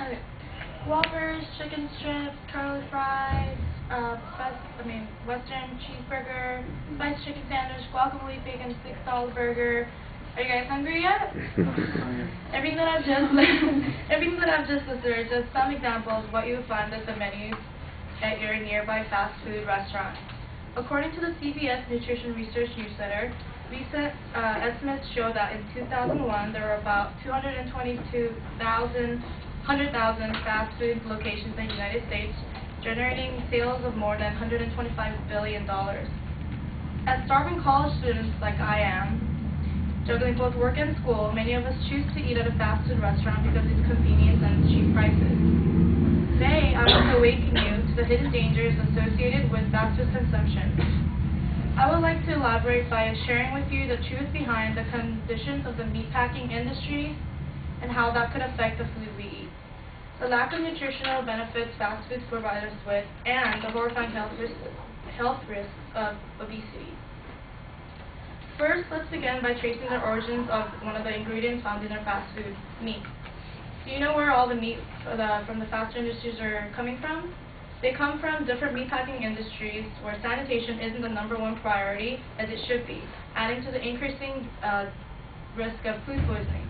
Okay. Whoppers, chicken strips, curly fries, Western cheeseburger, spiced chicken sandwich, guacamole bacon, $6 burger. Are you guys hungry yet? Everything that I've just listed are just some examples of what you would find at the menus at your nearby fast food restaurant. According to the CBS Nutrition Research Newsletter, recent estimates show that in 2001 there were about 222,000 fast food locations in the United States, generating sales of more than $125 billion. As starving college students like I am, juggling both work and school, many of us choose to eat at a fast food restaurant because it's convenience and cheap prices. Today, I want to awaken you to the hidden dangers associated with fast food consumption. I would like to elaborate by sharing with you the truth behind the conditions of the meatpacking industry and how that could affect the food we eat, the lack of nutritional benefits fast foods provide us with, and the horrifying health risks of obesity. First, let's begin by tracing the origins of one of the ingredients found in our fast food, meat. Do you know where all the meat from the fast food industries are coming from? They come from different meatpacking industries where sanitation isn't the #1 priority as it should be, adding to the increasing risk of food poisoning.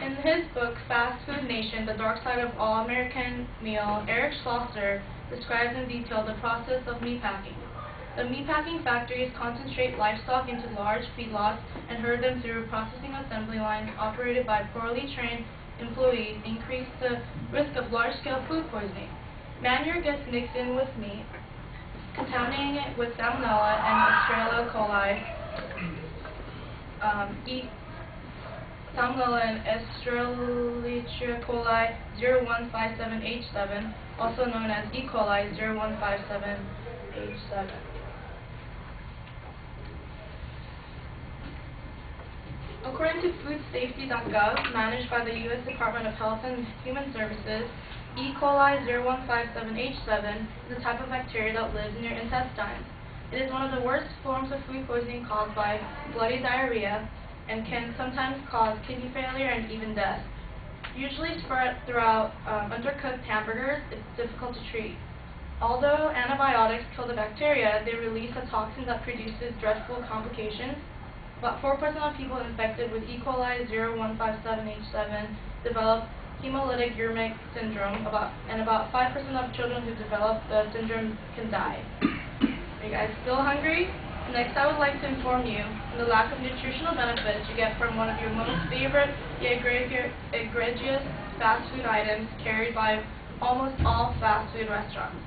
In his book, Fast Food Nation, The Dark Side of All-American Meal, Eric Schlosser describes in detail the process of meatpacking. The meatpacking factories concentrate livestock into large feedlots and herd them through processing assembly lines operated by poorly trained employees, increase the risk of large-scale food poisoning. Manure gets mixed in with meat, contaminating it with salmonella and Escherichia coli. Salmonella and Escherichia coli 0157H7, also known as E. coli 0157H7. According to foodsafety.gov, managed by the U.S. Department of Health and Human Services, E. coli 0157H7 is a type of bacteria that lives in your intestines. It is one of the worst forms of food poisoning caused by bloody diarrhea and can sometimes cause kidney failure and even death. Usually spread throughout undercooked hamburgers, it's difficult to treat. Although antibiotics kill the bacteria, they release a toxin that produces dreadful complications. About 4% of people infected with E. coli 0157H7 develop hemolytic uremic syndrome, and about 5% of children who develop the syndrome can die. Are you guys still hungry? Next, I would like to inform you on the lack of nutritional benefits you get from one of your most favorite yet egregious fast food items carried by almost all fast food restaurants: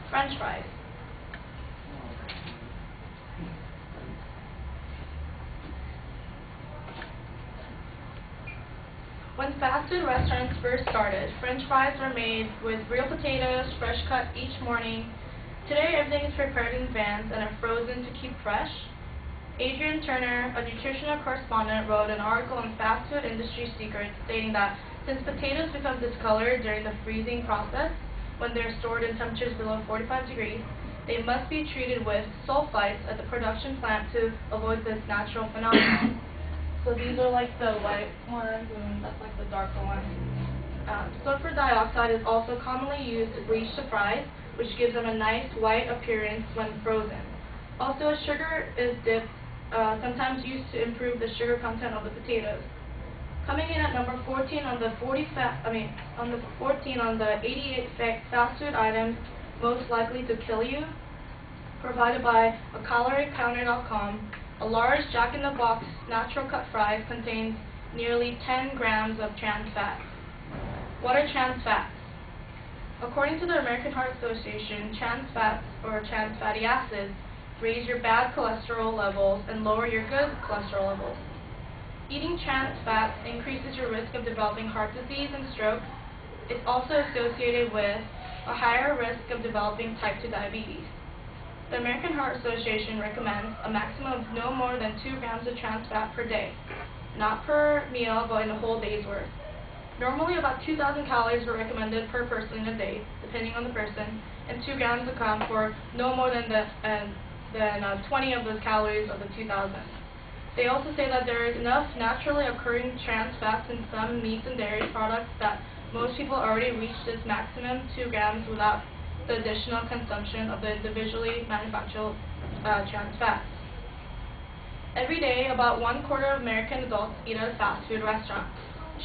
French fries. When fast food restaurants first started, French fries were made with real potatoes, fresh cut each morning. Today, everything is prepared in advance and are frozen to keep fresh. Adrian Turner, a nutritional correspondent, wrote an article on fast food industry secrets stating that since potatoes become discolored during the freezing process, when they are stored in temperatures below 45 degrees, they must be treated with sulfites at the production plant to avoid this natural phenomenon. So these are like the white ones, and that's like the darker ones. Sulfur dioxide is also commonly used to bleach the fries, which gives them a nice white appearance when frozen. Also, sugar is dipped, sometimes used to improve the sugar content of the potatoes. Coming in at number 14 on the 88 fast food items most likely to kill you, provided by AcaloricCounter.com. A large Jack-in-the-Box natural cut fries contains nearly 10 grams of trans fats. What are trans fats? According to the American Heart Association, trans fats, or trans fatty acids, raise your bad cholesterol levels and lower your good cholesterol levels. Eating trans fats increases your risk of developing heart disease and stroke. It's also associated with a higher risk of developing type 2 diabetes. The American Heart Association recommends a maximum of no more than 2 grams of trans fat per day, not per meal, but in a whole day's worth. Normally, about 2,000 calories are recommended per person in a day, depending on the person, and 2 grams account for no more than than 20 of those calories of the 2000s. They also say that there is enough naturally occurring trans fats in some meats and dairy products that most people already reach this maximum 2 grams without the additional consumption of the individually manufactured trans fats. Every day, about 1/4 of American adults eat at a fast food restaurant.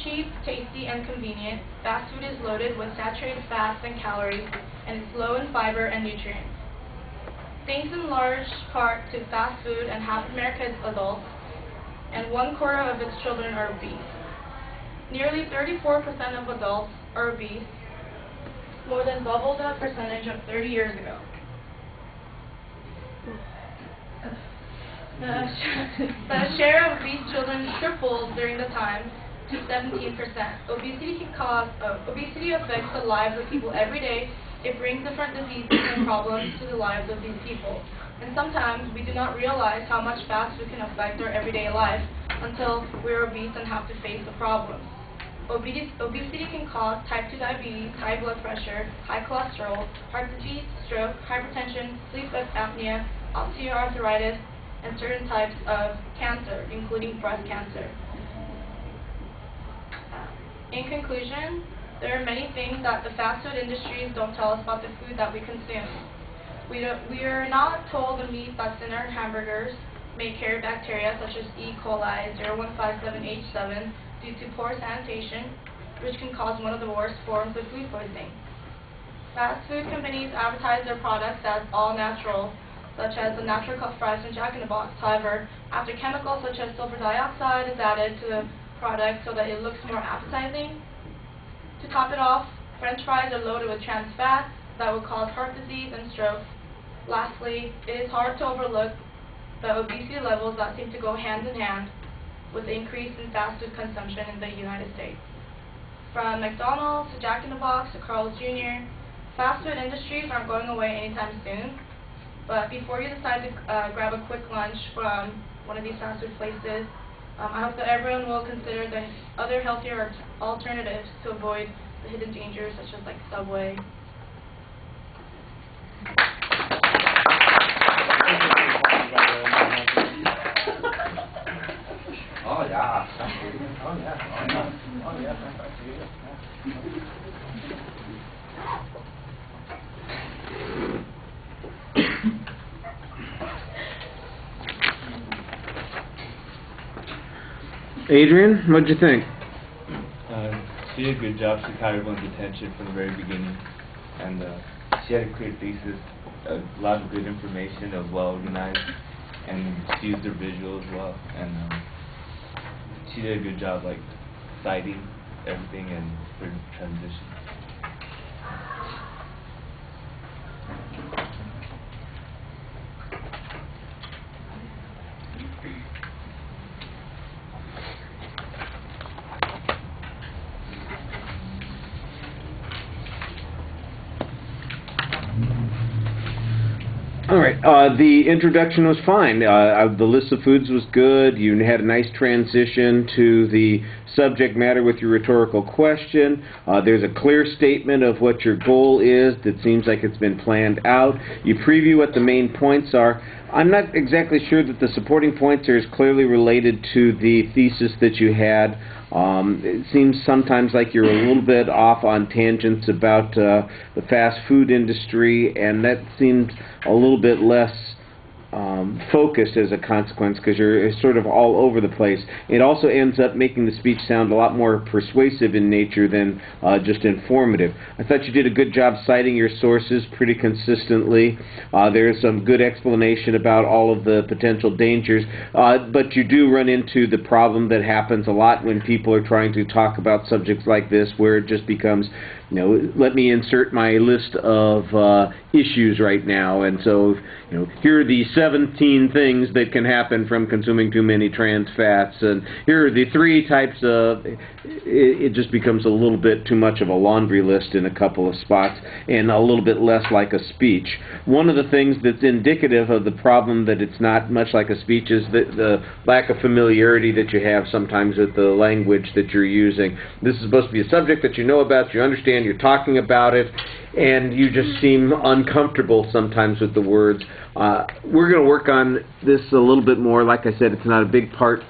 Cheap, tasty, and convenient, fast food is loaded with saturated fats and calories, and it's low in fiber and nutrients. Thanks in large part to fast food, and half of America's adults and 1/4 of its children are obese. Nearly 34% of adults are obese, more than double the percentage of 30 years ago. The share of obese children tripled during the time to 17%. Obesity affects the lives of people every day. It brings different diseases and problems to the lives of these people. And sometimes we do not realize how much fast food can affect our everyday life until we're obese and have to face the problems. Obesity can cause type 2 diabetes, high blood pressure, high cholesterol, heart disease, stroke, hypertension, sleep apnea, osteoarthritis, and certain types of cancer, including breast cancer. In conclusion, there are many things that the fast food industries don't tell us about the food that we consume. We are not told the meat that's in our hamburgers may carry bacteria such as E. coli 0157H7 due to poor sanitation, which can cause one of the worst forms of food poisoning. Fast food companies advertise their products as all natural, such as the natural cut fries from Jack in the Box. However, after chemicals such as sulfur dioxide is added to the product so that it looks more appetizing. To top it off, French fries are loaded with trans fats that will cause heart disease and stroke. Lastly, it is hard to overlook the obesity levels that seem to go hand in hand with the increase in fast food consumption in the United States. From McDonald's to Jack in the Box to Carl's Jr., fast food industries aren't going away anytime soon. But before you decide to grab a quick lunch from one of these fast food places, I hope that everyone will consider the other healthier alternatives to avoid the hidden dangers such as like Subway. Oh yeah. Oh yeah. Oh yeah. Adrian, what'd you think? She did a good job. She caught everyone's attention from the very beginning, and she had a clear thesis, a lot of good information. It was well organized, and she used her visual as well. And she did a good job, like citing everything and for transition. All right. The introduction was fine. The list of foods was good. You had a nice transition to the subject matter with your rhetorical question. There's a clear statement of what your goal is that seems like it's been planned out. You preview what the main points are. I'm not exactly sure that the supporting points are as clearly related to the thesis that you had. It seems sometimes like you're a little bit off on tangents about the fast food industry, and that seems a little bit less focused as a consequence because you're sort of all over the place. It also ends up making the speech sound a lot more persuasive in nature than just informative. I thought you did a good job citing your sources pretty consistently. There's some good explanation about all of the potential dangers, but you do run into the problem that happens a lot when people are trying to talk about subjects like this, where it just becomes, you know, let me insert my list of issues right now, and so, you know, here are the 17 things that can happen from consuming too many trans fats, and here are the 3 types of, it just becomes a little bit too much of a laundry list in a couple of spots, and a little bit less like a speech. One of the things that's indicative of the problem that it's not much like a speech is the lack of familiarity that you have sometimes with the language that you're using. This is supposed to be a subject that you know about, you understand, understand. You're talking about it, and you just seem uncomfortable sometimes with the words. We're going to work on this a little bit more. Like I said, it's not a big part